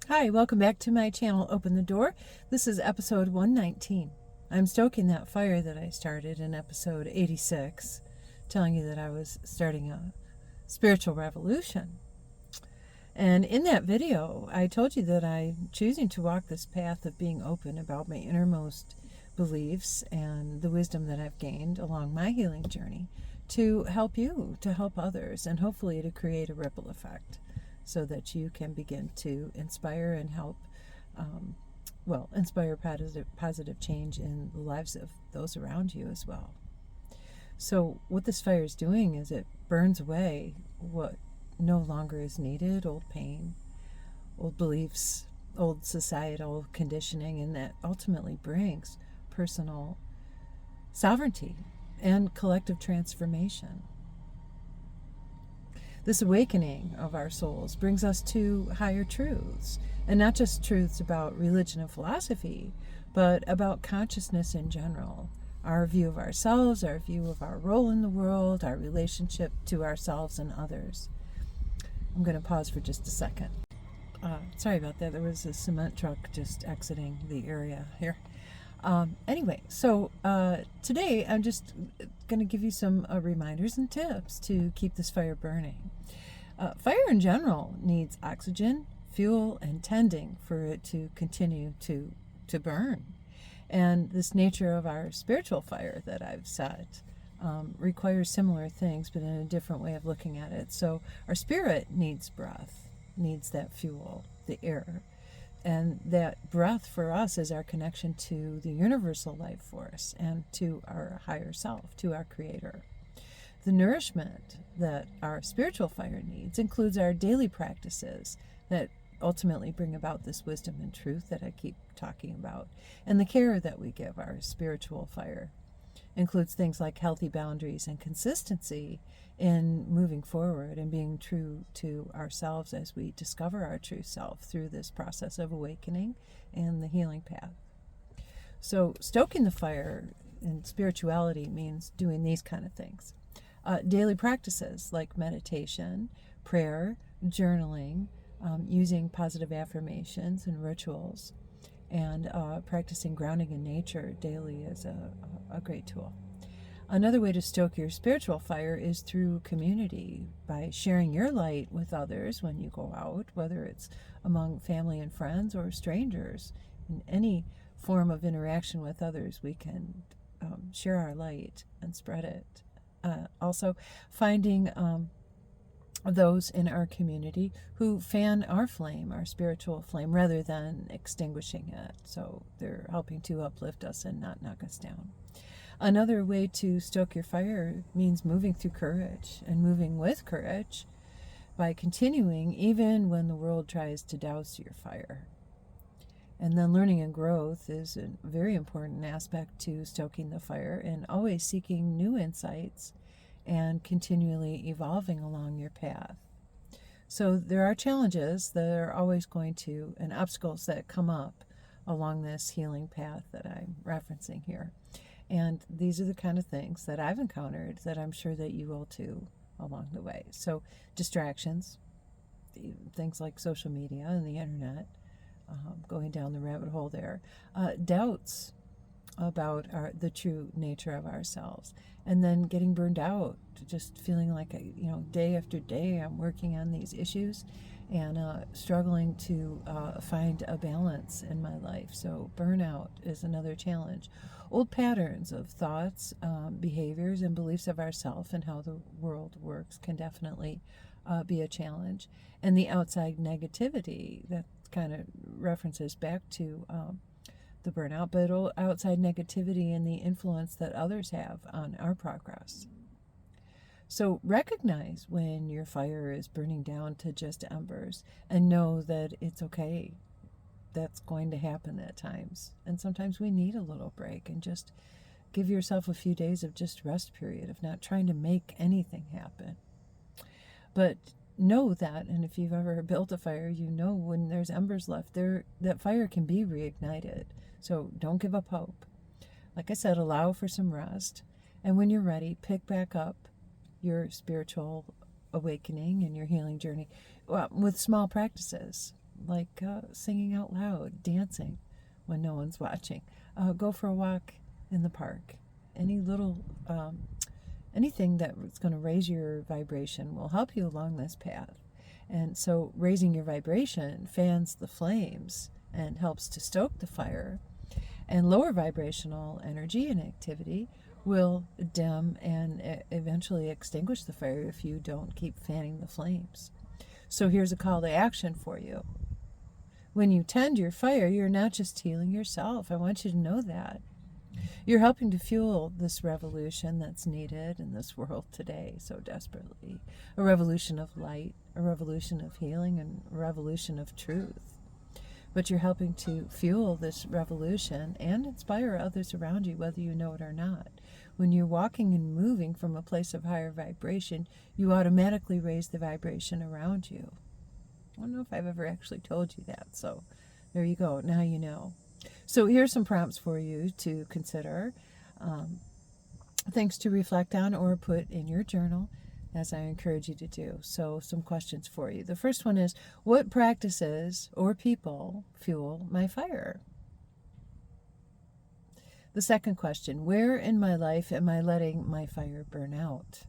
Hi, welcome back to my channel, Open the Door. This is episode 119. I'm stoking that fire that I started in episode 86, telling you that I was starting a spiritual revolution. And in that video, I told you that I'm choosing to walk this path of being open about my innermost beliefs and the wisdom that I've gained along my healing journey to help you, to help others, and hopefully to create a ripple effect so that you can begin to inspire and help, inspire positive change in the lives of those around you as well. So what this fire is doing is it burns away what no longer is needed, old pain, old beliefs, old societal conditioning, and that ultimately brings personal sovereignty and collective transformation. This awakening of our souls brings us to higher truths, and not just truths about religion and philosophy, but about consciousness in general. Our view of ourselves, our view of our role in the world, our relationship to ourselves and others. I'm going to pause for just a second. Sorry about that. There was a cement truck just exiting the area here. Anyway, so today I'm just going to give you some reminders and tips to keep this fire burning. Fire in general needs oxygen, fuel, and tending for it to continue to burn. And this nature of our spiritual fire that I've set requires similar things, but in a different way of looking at it. So our spirit needs breath, needs that fuel, the air. And that breath for us is our connection to the universal life force and to our higher self, to our creator. The nourishment that our spiritual fire needs includes our daily practices that ultimately bring about this wisdom and truth that I keep talking about. And the care that we give our spiritual fire includes things like healthy boundaries and consistency in moving forward and being true to ourselves as we discover our true self through this process of awakening and the healing path. So stoking the fire in spirituality means doing these kind of things. Daily practices like meditation, prayer, journaling, using positive affirmations and rituals, and practicing grounding in nature daily is a great tool. Another way to stoke your spiritual fire is through community, by sharing your light with others when you go out, whether it's among family and friends or strangers. In any form of interaction with others, we can share our light and spread it. Also, finding those in our community who fan our flame, our spiritual flame, rather than extinguishing it. So they're helping to uplift us and not knock us down. Another way to stoke your fire means moving through courage and moving with courage by continuing even when the world tries to douse your fire. And then learning and growth is a very important aspect to stoking the fire, and always seeking new insights and continually evolving along your path. So there are challenges that are always going to, and obstacles that come up along this healing path that I'm referencing here. And these are the kind of things that I've encountered that I'm sure that you will too along the way. So distractions, things like social media and the internet, going down the rabbit hole there, doubts about the true nature of ourselves, and then getting burned out, just feeling like day after day I'm working on these issues and struggling to find a balance in my life. So burnout is another challenge. Old patterns of thoughts, behaviors, and beliefs of ourselves and how the world works can definitely be a challenge. And the outside negativity, that kind of references back to the burnout, but outside negativity and the influence that others have on our progress. So recognize when your fire is burning down to just embers, and know that it's okay. That's going to happen at times. And sometimes we need a little break, and just give yourself a few days of just rest period, of not trying to make anything happen. But know that, and if you've ever built a fire, you know when there's embers left, that fire can be reignited. So don't give up hope. Like I said, allow for some rest. And when you're ready, pick back up your spiritual awakening and your healing journey with small practices. like singing out loud, dancing when no one's watching. Go for a walk in the park. Any little, anything that's going to raise your vibration will help you along this path. And so raising your vibration fans the flames and helps to stoke the fire. And lower vibrational energy and activity will dim and eventually extinguish the fire if you don't keep fanning the flames. So here's a call to action for you. When you tend your fire, you're not just healing yourself. I want you to know that. You're helping to fuel this revolution that's needed in this world today so desperately. A revolution of light, a revolution of healing, and a revolution of truth. But you're helping to fuel this revolution and inspire others around you, whether you know it or not. When you're walking and moving from a place of higher vibration, you automatically raise the vibration around you. I don't know if I've ever actually told you that, so there you go. Now you know. So here's some prompts for you to consider, things to reflect on or put in your journal, as I encourage you to do. So some questions for you. The first one is, what practices or people fuel my fire? The second question, where in my life am I letting my fire burn out?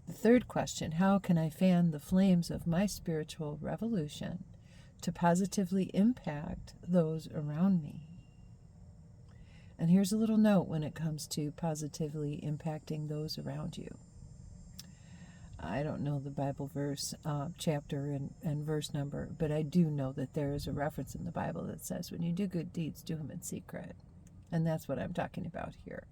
The third question, how can I fan the flames of my spiritual revolution to positively impact those around me? And here's a little note when it comes to positively impacting those around you. I don't know the Bible verse, chapter and verse number, but I do know that there is a reference in the Bible that says when you do good deeds, do them in secret. And that's what I'm talking about here.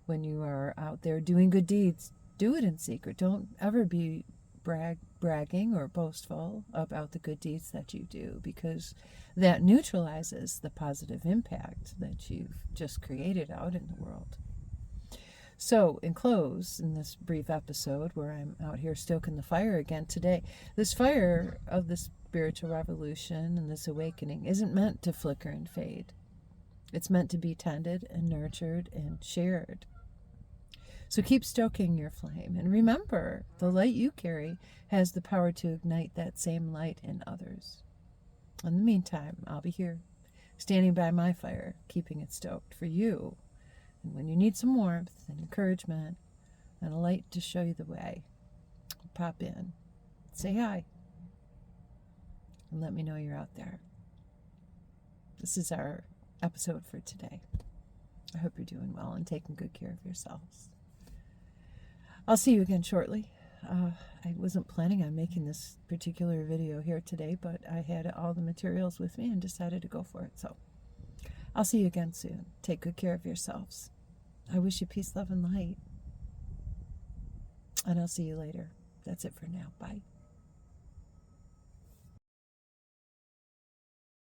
When you are out there doing good deeds, do it in secret. Don't ever be bragging or boastful about the good deeds that you do, because that neutralizes the positive impact that you've just created out in the world. So, in close, in this brief episode where I'm out here stoking the fire again today, this fire of the spiritual revolution and this awakening isn't meant to flicker and fade. It's meant to be tended and nurtured and shared. So keep stoking your flame, and remember, the light you carry has the power to ignite that same light in others. In the meantime, I'll be here, standing by my fire, keeping it stoked for you. And when you need some warmth and encouragement and a light to show you the way, pop in, say hi, and let me know you're out there. This is our episode for today. I hope you're doing well and taking good care of yourselves. I'll see you again shortly. I wasn't planning on making this particular video here today, but I had all the materials with me and decided to go for it. So I'll see you again soon. Take good care of yourselves. I wish you peace, love, and light. And I'll see you later. That's it for now. Bye.